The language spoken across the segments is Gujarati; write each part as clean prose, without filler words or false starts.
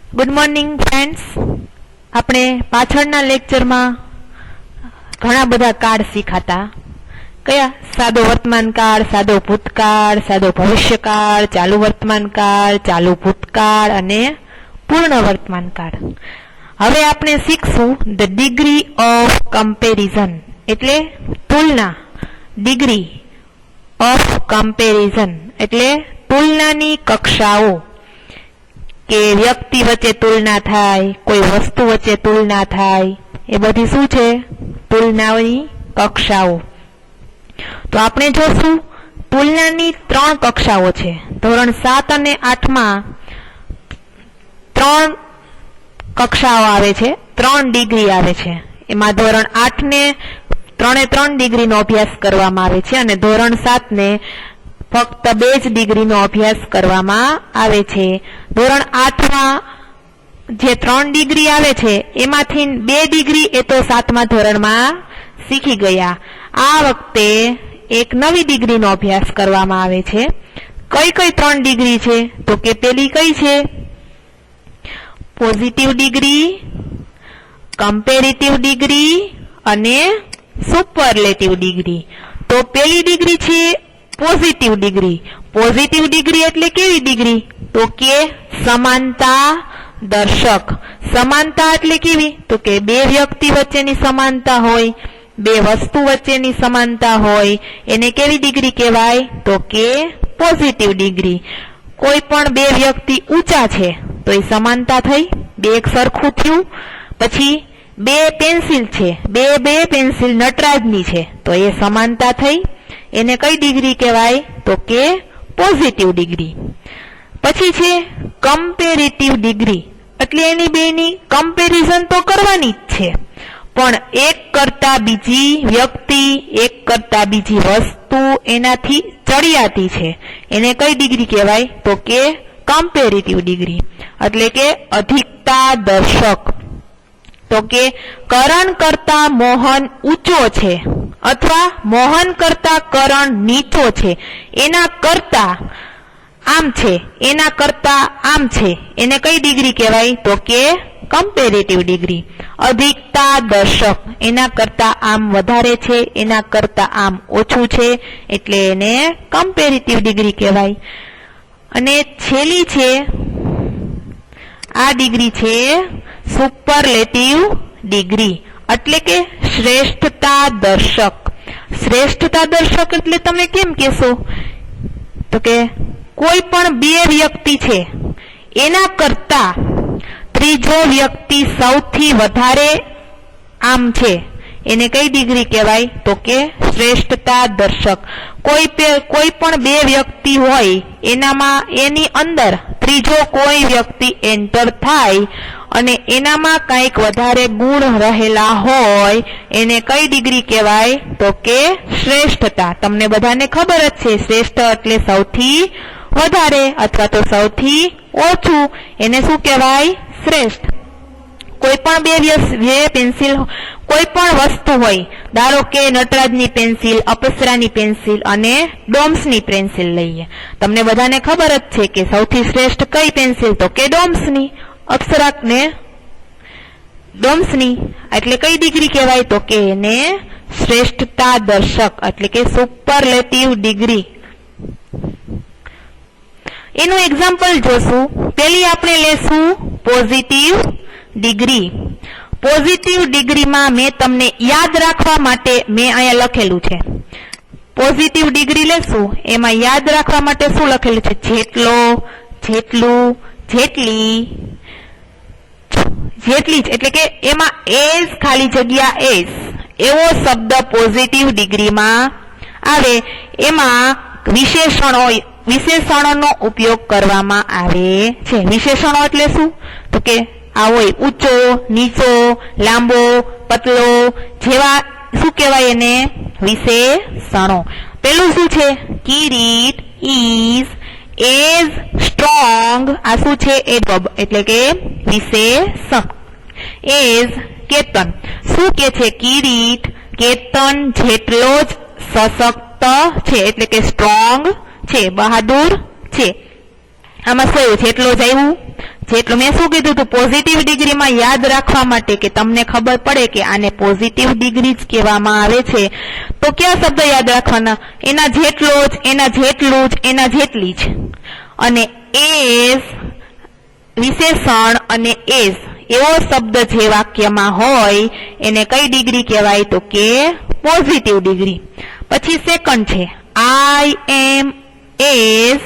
Good morning friends. આપણે પાછળના લેક્ચરમાં ઘણા બધા કાળ શીખાતા। કયા? સાદો વર્તમાનકાળ, સાદો ભૂતકાળ, સાદો ભવિષ્યકાળ, ચાલુ વર્તમાનકાળ, ચાલુ ભૂતકાળ અને પૂર્ણ વર્તમાનકાળ। હવે આપણે શીખશું ધ ડિગ્રી ઓફ કમ્પેરિઝન, એટલે તુલના। ડિગ્રી ઓફ કમ્પેરિઝન એટલે તુલનાની કક્ષાઓ, કે વ્યક્તિ વચ્ચે તુલના થાય, કોઈ વસ્તુ વચ્ચે તુલના થાય, એ બધી શું છે? તુલનાની કક્ષાઓ। તો આપણે જોશું તુલનાની 3 કક્ષાઓ છે। ધોરણ 7 અને 8 માં 3 કક્ષાઓ આવે છે, 3 ડિગ્રી આવે છે। એમાં ધોરણ 8 ને 3 ડિગ્રીનો અભ્યાસ કરવામાં આવે છે અને ધોરણ 7 ને ફક્ત 2 જ ડિગ્રીનો અભ્યાસ કરવામાં આવે છે। ધોરણ 8 માં જે 3 ડિગ્રી આવે છે એમાંથી 2 ડિગ્રી એ તો 7મા ધોરણમાં શીખી ગયા। આ વખતે એક નવી ડિગ્રીનો અભ્યાસ કરવામાં આવે છે। કઈ 3 ડિગ્રી છે? તો કે પેલી કઈ છે? પોઝિટિવ ડિગ્રી, કમ્પેરેટિવ ડિગ્રી અને સુપરલેટિવ ડિગ્રી। તો પેલી ડિગ્રી છે પોઝિટિવ ડિગ્રી। પોઝિટિવ ડિગ્રી એટલે કેવી ડિગ્રી? તો કે સમાનતા દર્શક। સમાનતા એટલે કેવી? તો કે 2 વ્યક્તિ વચ્ચેની સમાનતા હોય, 2 વસ્તુ વચ્ચેની સમાનતા હોય, એને કેવી ડિગ્રી કહેવાય? તો કે પોઝિટિવ ડિગ્રી। કોઈ પણ 2 વ્યક્તિ ઊંચા છે તો એ સમાનતા થઈ, 2 એક સરખું થયું। પછી 2 પેન્સિલ છે, 2 પેન્સિલ નટરાજની છે તો એ સમાનતા થઈ, એને કઈ ડિગ્રી કહેવાય? તો કે પોઝિટિવ ડિગ્રી। પછી છે કમ્પેરેટિવ ડિગ્રી, એટલે એની બેની કમ્પેરિઝન તો કરવાની જ છે, પણ એક કરતા બીજી વ્યક્તિ, એક કરતા બીજી વસ્તુ એનાથી ચડિયાતી છે, એને કઈ ડિગ્રી કહેવાય? તો કે કમ્પેરેટિવ ડિગ્રી, એટલે કે અધિકતા દર્શક। તો કે કરણ કરતા મોહન ઊંચો છે અથવા મોહન કરતા કરણ નીચો છે, એના કરતા આમ છે, એના કરતા આમ છે, એને કઈ ડિગ્રી કહેવાય? તો કે કમ્પેરેટિવ ડિગ્રી। અધિકતા દર્શક, એના કરતા આમ વધારે છે, એના કરતા આમ ઓછું છે, એટલે એને કમ્પેરેટિવ ડિગ્રી કહેવાય। અને છેલ્લી છે આ ડિગ્રી છે સુપરલેટિવ ડિગ્રી, એટલે કે શ્રેષ્ઠતા દર્શક। શ્રેષ્ઠતા દર્શક એટલે તમે કેમ કહેશો? તો કે કોઈ પણ 2 વ્યક્તિ છે એના કરતા ત્રીજો વ્યક્તિ સૌથી વધારે આમ છે, એને કઈ ડિગ્રી કહેવાય? તો કે શ્રેષ્ઠતા દર્શક। કોઈ પણ 2 વ્યક્તિ હોય એનામાં એની અંદર ત્રીજો કોઈ વ્યક્તિ એન્ટર થાય અને એનામાં કંઈક વધારે ગુણ રહેલા હોય, એને કઈ ડિગ્રી કહેવાય? તો કે શ્રેષ્ઠતા। તમને બધાને ખબર જ છે, શ્રેષ્ઠ એટલે સૌથી વધારે અથવા તો સૌથી ઓછું, એને શું કહેવાય? શ્રેષ્ઠ। કોઈ પણ 2 પેન્સિલ, કોઈ પણ વસ્તુ હોય, ધારો કે નટરાજની પેન્સિલ, અપ્સરાની પેન્સિલ અને ડોમ્સની પેન્સિલ લઈએ। તમને બધાને ખબર જ છે કે સૌથી શ્રેષ્ઠ કઈ પેન્સિલ? તો કે ડોમ્સની, અપ્સરા ને ડોમ્સની, એટલે કઈ ડિગ્રી કહેવાય? તો કે એને શ્રેષ્ઠતા દર્શક, એટલે કે સુપરલેટિવ ડિગ્રી। એનું એક્ઝામ્પલ જોશું। પેલી આપણે લેશું પોઝિટિવ ડિગ્રી। પોઝિટિવ ડિગ્રીમાં મેં તમને યાદ રાખવા માટે મેં અહીંયા લખેલું છે। પોઝિટિવ ડિગ્રી લેશું, એમાં યાદ રાખવા માટે શું લખેલું છે? જેટલો, જેટલું, જેટલી, જેટલી જ, એટલે કે એમાં એઝ ખાલી જગ્યા એઝ એવો શબ્દ પોઝિટિવ ડિગ્રીમાં આવે। એમાં વિશેષણોનો ઉપયોગ કરવામાં આવે છે। વિશેષણો એટલે શું? તો કે આ હોય ઊંચો, નીચો, લાંબો, પતલો, જેવા શું કહેવાય એને? વિશેષણો। પેલું શું છે? કિરીટ, ઇઝ, એઝ, સ્ટ્રોંગ, આ શું છે? એડવર્બ, એટલે કે વિશેષણ। એઝ કેતન, શું કે છે? કિરીટ, કેતન જેટલો જ સશક્ત છે, એટલે કે સ્ટ્રોંગ છે, બહાદુર છે। આમાં શું જેટલો જ આવ્યું? જેટલું મેં શું કીધું હતું, પોઝિટિવ ડિગ્રીમાં યાદ રાખવા માટે કે તમને ખબર પડે કે આને પોઝિટિવ ડિગ્રી જ કહેવામાં આવે છે, તો કયા શબ્દ યાદ રાખવાના? એના જેટલો જ, એના જેટલું જ, એના જેટલી જ. અને એઝ વિશેષણ અને એઝ એવો શબ્દ જે વાક્યમાં હોય એને કઈ ડિગ્રી કહેવાય? તો કે પોઝિટિવ ડિગ્રી. પછી સેકન્ડ છે આઈ એમ એઝ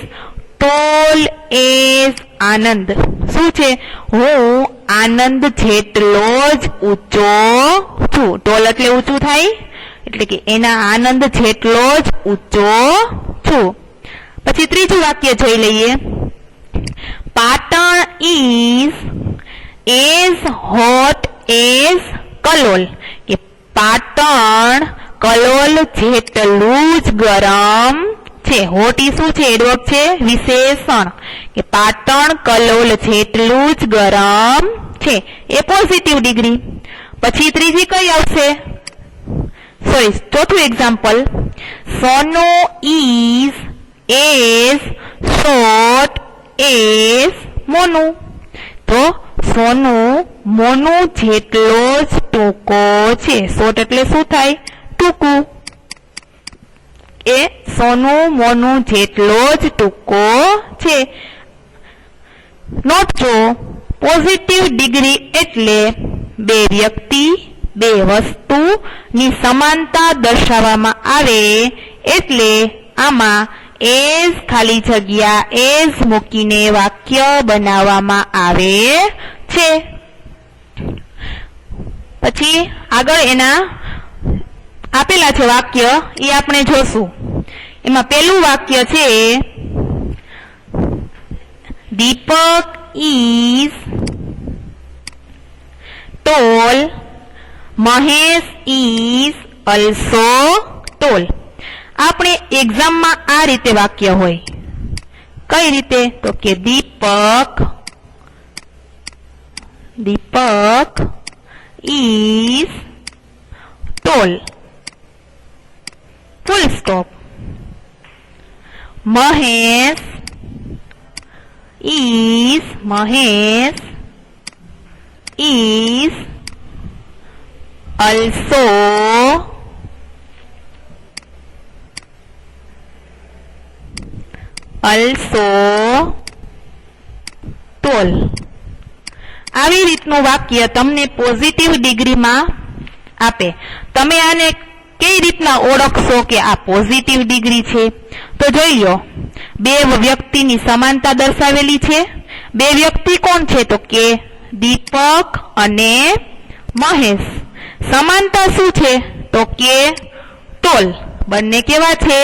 ટોલ એઝ આનંદ. શું છે? હું આનંદ જેટલો જ ઊંચો છું. ટોલ એટલે ઊંચું થાય, એટલે કે એના આનંદ જેટલો જ ઊંચો છું. પછી ત્રીજું વાક્ય જોઈ લઈએ. Patan is as hot as Kalol. કે પાટણ કલોલ જેટલું જ ગરમ છે. હોટ ઈ શું છે? એડવર્બ છે, વિશેષણ. કે પાટણ કલોલ જેટલું જ ગરમ છે, એ પોઝિટિવ ડિગ્રી. પછી ત્રીજી કઈ આવશે? સોરી, ચોથું example. Sono is as short as Monu. તો સોનું મોનું જેટલો જ ટૂંકો છે. શોર્ટ એટલે શું થાય? ટૂંકું. એ સોનું મોનું જેટલો જ ટૂંકો છે. નોટ જો, પોઝિટિવ ડિગ્રી એટલે બે વ્યક્તિ, બે વસ્તુની સમાનતા દર્શાવવામાં આવે, એટલે આમાં એઝ ખાલી જગ્યા એઝ મૂકીને વાક્ય બનાવવામાં આવે છે. પછી આગળ એના આપેલા છે વાક્ય, એ આપણે જોશું. એમાં પહેલું વાક્ય છે Deepak is tall, Mahesh is also tall. આપણે એક્ઝામમાં આ રીતે વાક્ય હોય. કઈ રીતે? તો કે Deepak is tall, full stop. Mahesh is also tall. આવી રીતનું વાક્ય તમને પોઝિટિવ ડિગ્રીમાં આપે. તમે આને કઈ રીતના ઓળખશો કે આ પોઝિટિવ ડિગ્રી છે? તો જોઈ લો, બે વ્યક્તિની સમાનતા દર્શાવેલી છે. બે વ્યક્તિ કોણ છે? તો કે દીપક અને મહેશ. સમાનતા શું છે? તો કે ટોલ. બંને કેવા છે?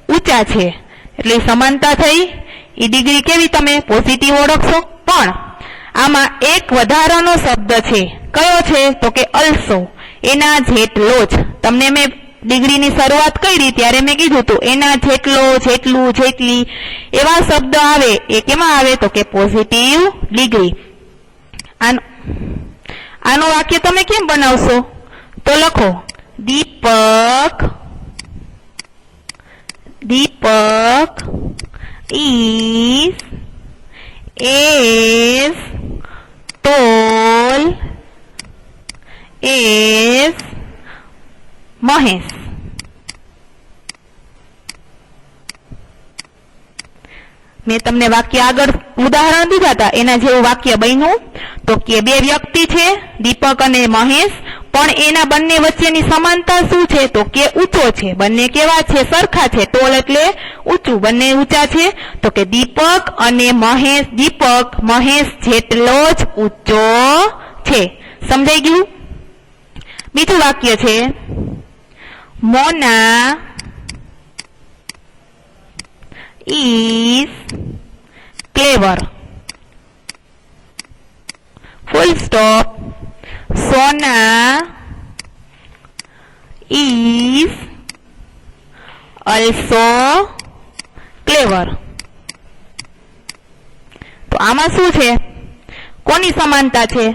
ઊંચા છે. એટલે સમાનતા થઈ. એ ડિગ્રી કેવી તમે પોઝિટિવ ઓળખશો. પણ આમાં એક વધારાનો શબ્દ છે. કયો છે? તો કે અલ્સો. એના જેટલો જ. તમને મેં ડિગ્રીની શરૂઆત કરી ત્યારે મેં કીધું હતું એના જેટલો, જેટલું, જેટલી એવા શબ્દ આવે એ કેમાં આવે? તો કે પોઝિટિવ ડિગ્રી. આનું વાક્ય તમે કેમ બનાવશો? તો લખો દીપક is as tall as Mahesh. મેં તમને વાક્ય આગળ ઉદાહરણ દીધા હતા, એના જેવું વાક્ય બન્યું. તો કે બે વ્યક્તિ છે, દીપક અને મહેશ, પણ એના બંને વચ્ચેની સમાનતા શું છે? તો કે ઊંચો છે. બંને કેવા છે? સરખા છે. ટોલ એટલે ઊંચું. બંને ઊંચા છે. તો કે દીપક અને મહેશ, દીપક મહેશ જેટલો જ ઊંચો છે. સમજાઈ ગયું? બીજું વાક્ય છે મોના is clever. Full stop. Sona is also clever. તો આમાં શું છે? કોની સમાનતા છે?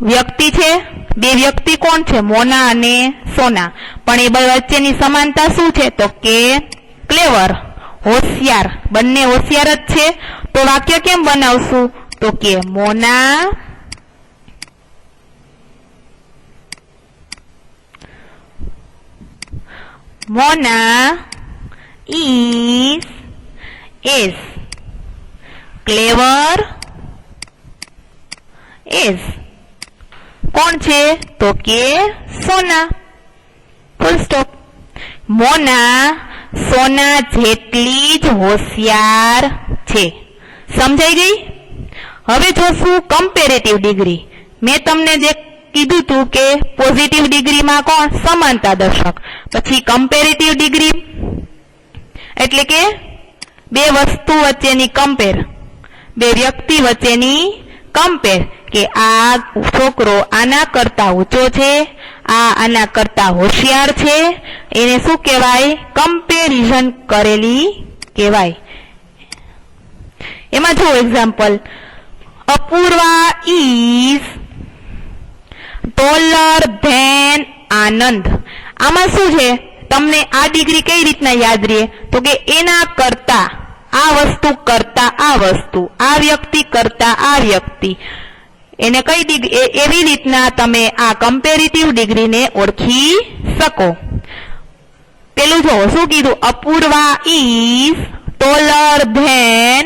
વ્યક્તિ છે. બે વ્યક્તિ કોણ છે? મોના અને સોના. પણ એ બે વચ્ચેની સમાનતા શું છે? તો કે ક્લેવર, હોશિયાર. બંને હોશિયાર જ છે. તો વાક્ય કેમ બનાવશું? તો કે મોના is clever is કોણ છે તો કે સોના. Full stop. મોના સોના જેટલી જ હોશિયાર છે. સમજાઈ ગઈ? હવે જોશું કમ્પેરેટિવ ડિગ્રી. મેં તમને જે કીધું હતું કે પોઝિટિવ ડિગ્રીમાં કોણ સમાનતા દર્શક, પછી કમ્પેરેટિવ ડિગ્રી એટલે કે બે વસ્તુ વચ્ચેની કમ્પેર, બે વ્યક્તિ વચ્ચેની કમ્પેર, કે આ છોકરો આના કરતા ઊંચો છે, આ આના કરતા હોશિયાર છે, એને શું કહેવાય? કમ્પેરિઝન કરેલી કહેવાય. એમાં જો example, Apurva is taller than Anand. આમાં શું છે? તમને આ ડિગ્રી કઈ રીતના યાદ રહે? તો કે એના કરતા, આ વસ્તુ કરતા આ વસ્તુ, આ વ્યક્તિ કરતા આ વ્યક્તિ, એને કઈ ડિગ્રી, એવી રીતના તમે આ કમ્પેરેટિવ ડિગ્રીને ઓળખી શકો. પેલું જો શું કીધું? અપૂર્વા ઇઝ ટોલર ધેન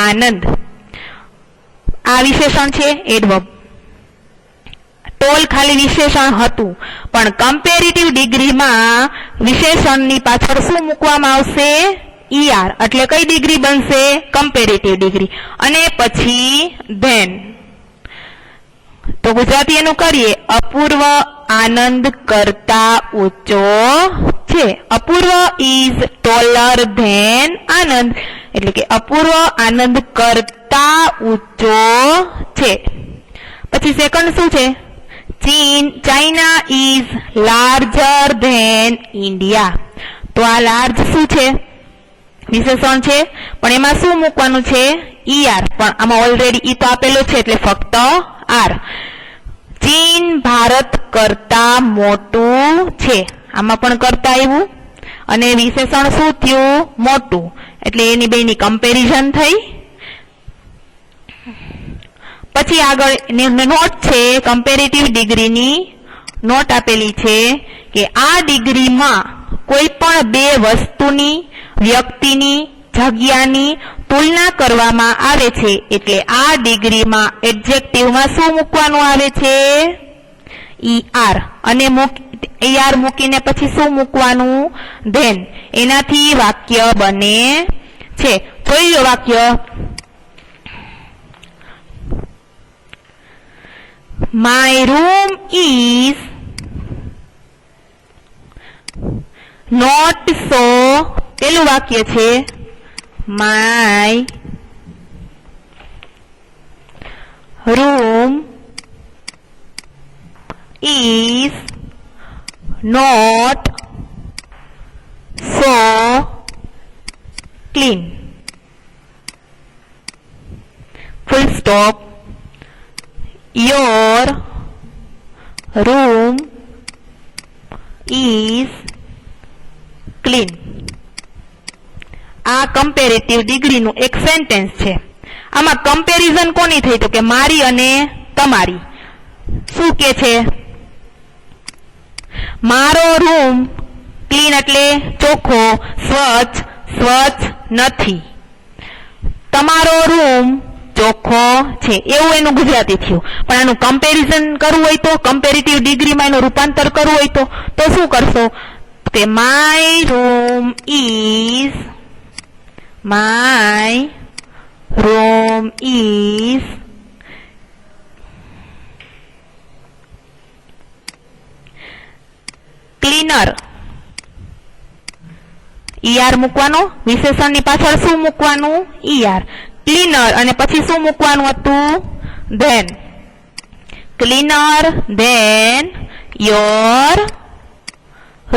આનંદ. આ વિશેષણ છે, એડવર્બ. ટોલ ખાલી વિશેષણ હતું, પણ કમ્પેરેટિવ ડિગ્રીમાં વિશેષણની પાછળ શું મૂકવામાં આવશે? ઈઆર. એટલે કઈ ડિગ્રી બનશે? Comparative degree. અને પછી ધેન. તો ગુજરાતી એનું કરીએ. અપૂર્વ આનંદ કરતા ઊંચો છે. અપૂર્વ ઇઝ ટોલર ધેન આનંદ, એટલે કે અપૂર્વ આનંદ કરતા ઊંચો છે. પછી સેકન્ડ શું છે? China is larger than India. તો આ લાર્જ શું છે? વિશેષણ છે, પણ એમાં શું મૂકવાનું છે? ઈઆર. પણ આમાં ઓલરેડી ઈ તો આપેલો છે એટલે ફક્ત આર. ચીન ભારત કરતા મોટું છે. આમાં પણ કરતા આવ્યું અને વિશેષણ શું થયું? મોટું. એટલે એની બેની કમ્પેરિઝન થઈ. પછી આગળ નોટ છે, કમ્પેરેટિવ ડિગ્રીની નોટ આપેલી છે કે આ ડિગ્રીમાં કોઈ પણ બે વસ્તુની, વ્યક્તિની, જગ્યાની તુલના કરવામાં આવે છે. એટલે આ ડિગ્રીમાં એડજેક્ટિવમાં શું મૂકવાનું આવે છે? ઈઆર. અને ઈઆર મૂકીને પછી શું મૂકવાનું? ધેન. એનાથી વાક્ય બને છે. જોઈ લો વાક્ય. My room is not so. પેલું વાક્ય છે My room is not so clean. Full stop. Your room is clean. આ કમ્પેરેટિવ ડિગ્રીનું એક સેન્ટેન્સ છે. આમાં કમ્પેરિઝન કોની થઈ? તો કે મારી અને તમારી. શું કે છે? મારો રૂમ ક્લીન એટલે ચોખ્ખો, સ્વચ્છ, સ્વચ્છ નથી. તમારો રૂમ ચોખ્ખો છે, એવું એનું ગુજરાતી થયું. પણ આનું કમ્પેરિઝન કરવું હોય તો, કમ્પેરેટિવ ડિગ્રીમાં એનું રૂપાંતર કરવું હોય તો શું કરશો? કે my room is cleaner. E મૂકવાનો, વિશેષણની પાછળ શું મૂકવાનું? ઈઆર. ક્લીનર. અને પછી શું મૂકવાનું હતું? Than. Cleaner than your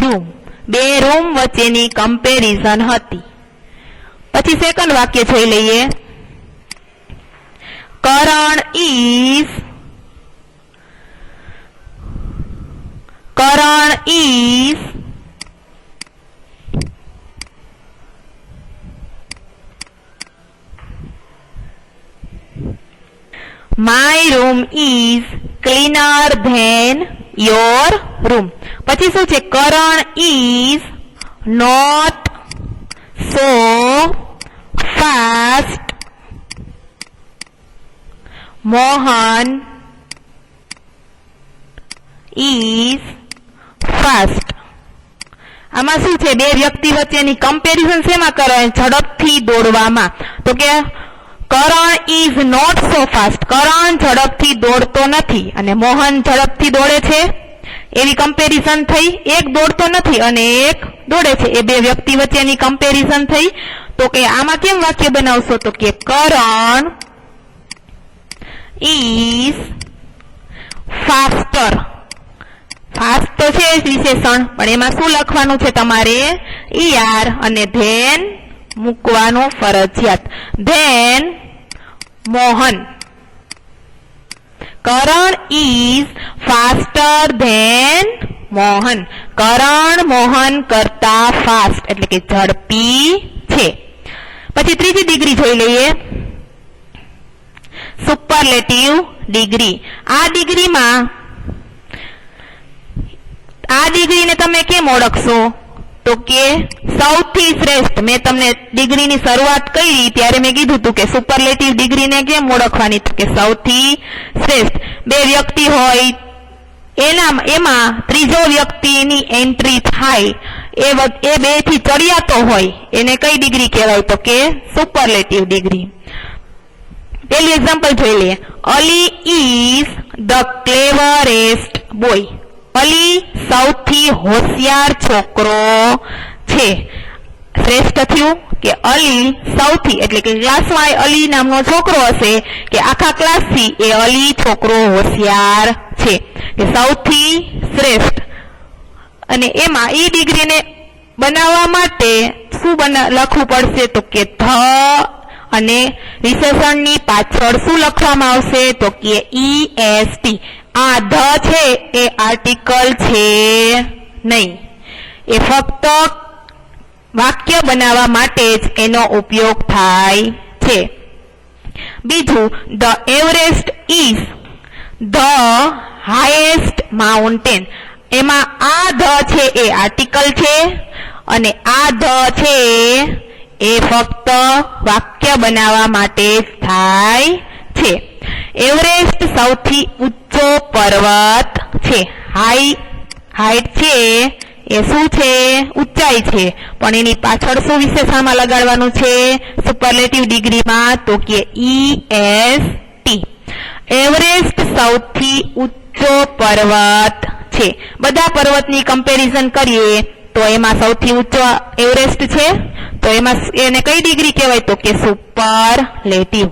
room. બે રૂમ વચ્ચેની કમ્પેરિઝન હતી. પછી સેકન્ડ વાક્ય જોઈ લઈએ. Karan is My room is cleaner than your room. પછી શું છે? કરણ is not so fast. Mohan is fast. આમાં શું છે? બે વ્યક્તિ વચ્ચેની કમ્પેરિઝન શેમાં કરે? ઝડપથી દોડવામાં. તો કે કરણ ઇઝ નોટ સો ફાસ્ટ, કરણ ઝડપથી દોડતો નથી અને મોહન ઝડપથી દોડે છે, એવી કમ્પેરિઝન થઈ. એક દોડતો નથી અને એક દોડે છે, એ બે વ્યક્તિ વચ્ચેની કમ્પેરિઝન થઈ. તો કે આમાં કેમ વાક્ય બનાવશો? તો કે કરણ ઇઝ ફાસ્ટર. ફાસ્ટ તો છે વિશેષણ, પણ એમાં શું લખવાનું છે તમારે? ઈઆર અને ધેન મૂકવાનું ફરજિયાત. Than Mohan. Karan is faster than Mohan. Karan Mohan કરતા ફાસ્ટ એટલે કે ઝડપી છે. પછી ત્રીજી ડિગ્રી જોઈ લઈએ, સુપરલેટિવ ડિગ્રી. આ ડિગ્રીને તમે કેમ ઓળખશો? તો કે સૌથી શ્રેષ્ઠ. મેં તમને ડિગ્રીની શરૂઆત કરી ત્યારે મેં કીધું હતું કે સુપરલેટિવ ડિગ્રીને કેમ ઓળખવાની? તો કે સૌથી શ્રેષ્ઠ. બે વ્યક્તિ હોય એમાં ત્રીજો વ્યક્તિની એન્ટ્રી થાય, એ બે થી ચડિયાતો હોય, એને કઈ ડિગ્રી કહેવાય? તો કે સુપરલેટિવ ડિગ્રી. પેલું એક્ઝામ્પલ જોઈ લઈએ. Ali is the cleverest boy. Ali સૌથી હોશિયાર છોકરો છે. શ્રેષ્ઠ થયું કે અલી સૌથી, એટલે કે ક્લાસમાં અલી નામનો છોકરો હશે કે આખા ક્લાસથી એ અલી છોકરો હોશિયાર છે, કે સૌથી શ્રેષ્ઠ. અને એમાં ઈ ડિગ્રીને બનાવવા માટે શું લખવું પડશે? તો કે ધ અને વિશેષણની પાછળ શું લખવામાં આવશે? તો કે EST. આ ધ છે એ આર્ટિકલ છે નહીં, એ ફક્ત વાક્ય બનાવવા માટે જ એનો ઉપયોગ થાય છે. બીજું, the Everest is the highest mountain. એમાં આ ધ છે એ આર્ટિકલ છે અને આ ધ છે એ ફક્ત વાક્ય બનાવવા માટે જ થાય છે. એવરેસ્ટ સૌથી ઊંચો પર્વત છે. હાઈટ છે એ શું છે? ઊંચાઈ છે. પણ એની પાછળ શું વિશેષણમાં લગાડવાનું છે સુપરલેટિવ ડિગ્રીમાં? તો કે EST. એવરેસ્ટ સૌથી ઊંચો પર્વત છે. બધા પર્વતની કમ્પેરિઝન કરીએ તો એમાં સૌથી ઊંચો એવરેસ્ટ છે, તો એમાં એને કઈ ડિગ્રી કહેવાય? તો કે સુપરલેટિવ.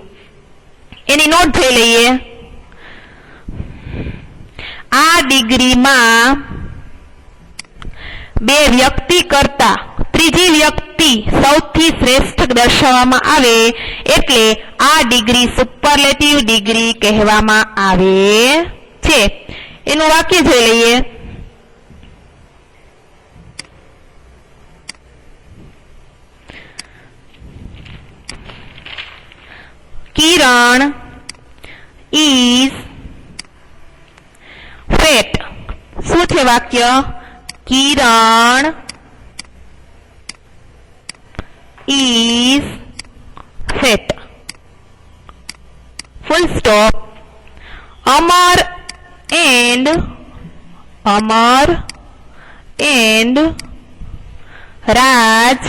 એની નોટ જોઈ લઈએ. આ ડિગ્રીમાં બે વ્યક્તિ કરતા ત્રીજી વ્યક્તિ સૌથી શ્રેષ્ઠ દર્શાવવામાં આવે એટલે આ ડિગ્રી સુપરલેટિવ ડિગ્રી કહેવામાં આવે છે. એનું વાક્ય જોઈ લઈએ. Kiran is fat. શું છે વાક્ય? Kiran is fat. Full stop. Amar and Raj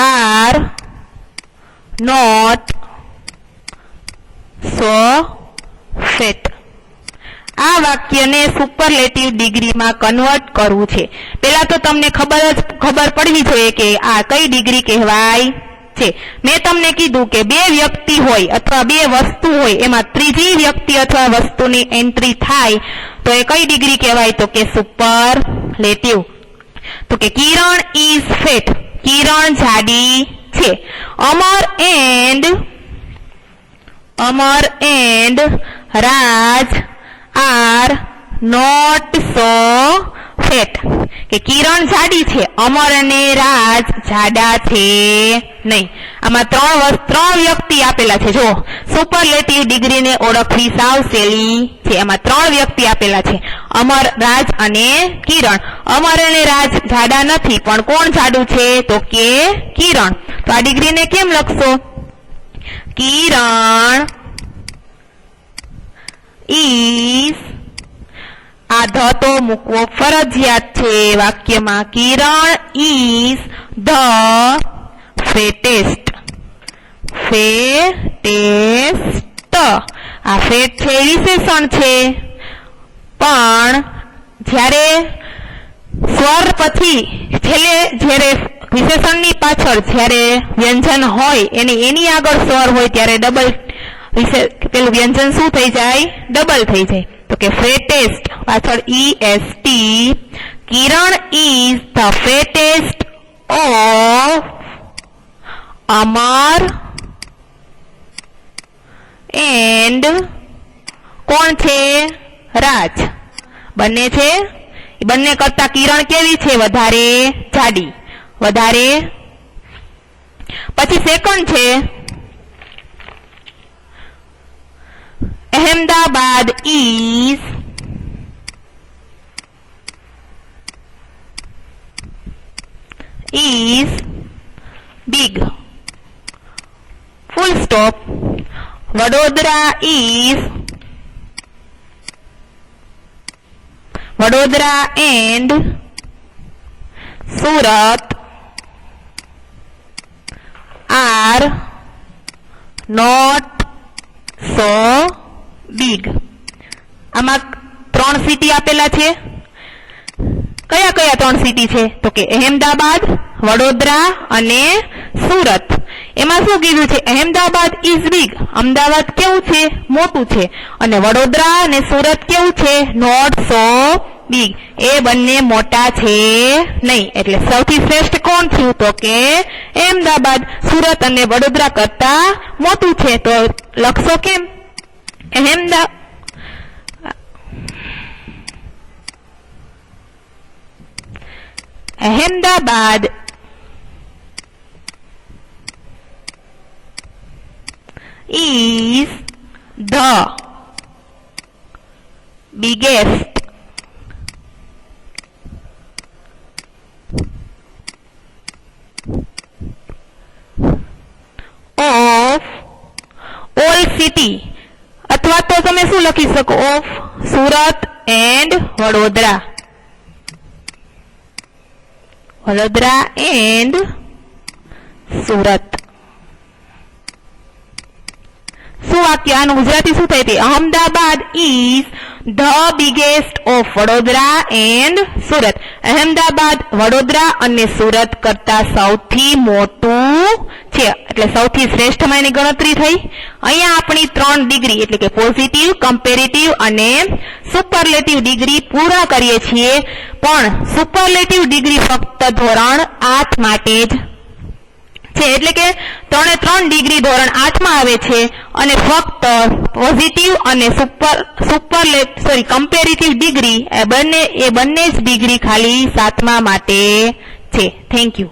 are not so fat. આ વાક્યને સુપરલેટિવ ડિગ્રીમાં કન્વર્ટ કરવું છે. પહેલા તો તમને ખબર પડવી જોઈએ કે આ કઈ ડિગ્રી કહેવાય છે. મેં તમને કીધું કે બે વ્યક્તિ હોય અથવા બે વસ્તુ હોય એમાં ત્રીજી વ્યક્તિ અથવા વસ્તુની એન્ટ્રી થાય તો એ કઈ ડિગ્રી કહેવાય? તો કે સુપરલેટિવ. તો કે કિરણ ઇઝ ફેટ. કિરણ જાડી છે. Amar and Raj are not so fat, કે કિરણ જાડી છે, અમર અને રાજ જાડા છે નહીં. આમાં ત્રણ વ્યક્તિ આપેલા છે. જો સુપરલેટિવ ડિગ્રીને ઓળખવી સાવ સહેલી છે. એમાં 3 વ્યક્તિ આપેલા છે, અમર, રાજ અને કિરણ. અમર અને રાજ જાડા નથી, પણ કોણ જાડું છે? તો કે કિરણ. તો આ ડિગ્રીને કેમ લખશો? કિરણ is, આ ધ તો મૂકવો ફરજિયાત છે વાક્યમાં. કિરણ is the fattest. આ ફેટ છે વિશેષણ છે, પણ જ્યારે સ્વર પછી છેલ્લે જ્યારે વિશેષણની પાછળ જ્યારે વ્યંજન હોય એની આગળ સ્વર હોય ત્યારે ડબલ પેલું વ્યંજન શું થઈ જાય? ડબલ થઈ જાય. તો કે ફેટેસ્ટ પાછળ EST. Kiran is the fattest of Amar and કોણ છે? રાજ. બંને છે, બંને કરતા કિરણ કેવી છે? વધારે જાડી, વધારે. પછી સેકન્ડ છે Ahmedabad is big. Full stop. Vadodara and Surat are not so big. આમાં 3 સિટી આપેલા છે. કયા 3 સિટી છે? તો કે અહેમદાબાદ, વડોદરા અને સુરત. એમાં શું કીધું છે? Ahmedabad is big. અમદાવાદ કેવું છે? મોટું છે. અને વડોદરા અને સુરત કેવું છે? Not so big. એ બંને મોટા છે નહીં. એટલે સૌથી શ્રેષ્ઠ કોણ થયું? તો કે અહેમદાબાદ. સુરત અને વડોદરા કરતા મોટું છે. તો લખશો કેમ? Ahmedabad is the biggest of all city. અથવા તો તમે શું લખી શકો? Of Surat and Vadodara. Vadodara and Surat. શું વાક્ય? આનું ગુજરાતી શું થાય? Ahmedabad is the biggest of Vadodara and Surat. Ahmedabad Vadodara અને સુરત કરતા સૌથી મોટું છે. એટલે સૌથી શ્રેષ્ઠમાં એની ગણતરી થઈ. અહીંયા આપણી 3 ડિગ્રી એટલે કે પોઝિટિવ, કમ્પેરેટિવ અને સુપરલેટિવ ડિગ્રી પૂર્ણ કરીએ છીએ. પણ સુપરલેટિવ ડિગ્રી ફક્ત ધોરણ 8 માટે જ છે. એટલે કે 3 ડિગ્રી ધોરણ 8 માં આવે છે અને ફક્ત પોઝિટિવ અને કમ્પેરેટિવ ડિગ્રી એ બંને જ ડિગ્રી ખાલી 7મા માટે છે. Thank you.